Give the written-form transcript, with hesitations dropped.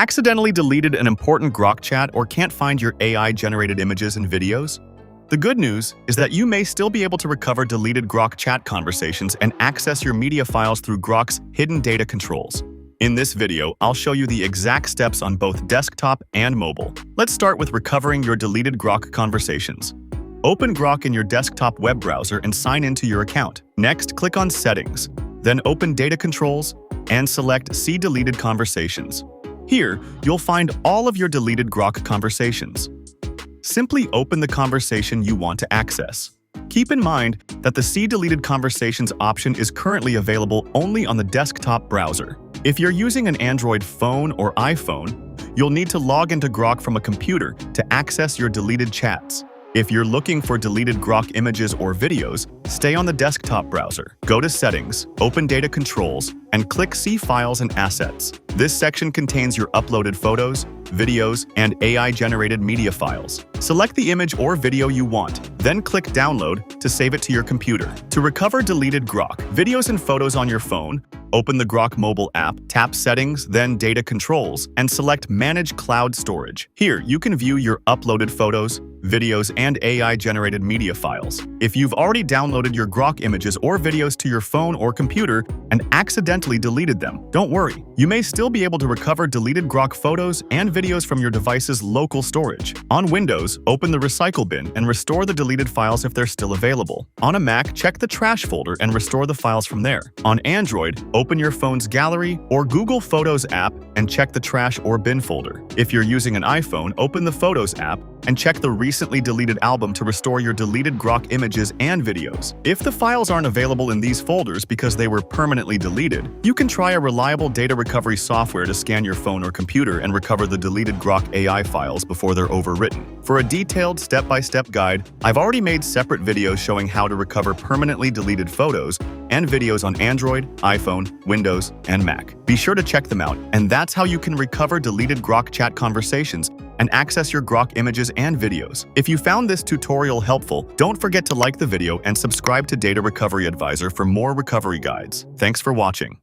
Accidentally deleted an important Grok chat or can't find your AI-generated images and videos? The good news is that you may still be able to recover deleted Grok chat conversations and access your media files through Grok's hidden data controls. In this video, I'll show you the exact steps on both desktop and mobile. Let's start with recovering your deleted Grok conversations. Open Grok in your desktop web browser and sign into your account. Next, click on Settings. Then open Data Controls and select See Deleted Conversations. Here, you'll find all of your deleted Grok conversations. Simply open the conversation you want to access. Keep in mind that the See Deleted Conversations option is currently available only on the desktop browser. If you're using an Android phone or iPhone, you'll need to log into Grok from a computer to access your deleted chats. If you're looking for deleted Grok images or videos, stay on the desktop browser. Go to Settings, open Data Controls, and click See Files and Assets. This section contains your uploaded photos, videos, and AI-generated media files. Select the image or video you want, then click Download to save it to your computer. To recover deleted Grok videos and photos on your phone, open the Grok mobile app, tap Settings, then Data Controls, and select Manage Cloud Storage. Here, you can view your uploaded photos, videos, and AI-generated media files. If you've already downloaded your Grok images or videos to your phone or computer and accidentally deleted them, don't worry. You may still be able to recover deleted Grok photos and videos from your device's local storage. On Windows, open the Recycle bin and restore the deleted files if they're still available. On a Mac, check the Trash folder and restore the files from there. On Android, open your phone's Gallery or Google Photos app and check the Trash or Bin folder. If you're using an iPhone, open the Photos app and check the recently deleted album to restore your deleted Grok images and videos. If the files aren't available in these folders because they were permanently deleted, you can try a reliable data recovery software to scan your phone or computer and recover the deleted Grok AI files before they're overwritten. For a detailed step-by-step guide, I've already made separate videos showing how to recover permanently deleted photos and videos on Android, iPhone, Windows, and Mac. Be sure to check them out, and that's how you can recover deleted Grok chat conversations and access your Grok images and videos. If you found this tutorial helpful, don't forget to like the video and subscribe to Data Recovery Advisor for more recovery guides. Thanks for watching.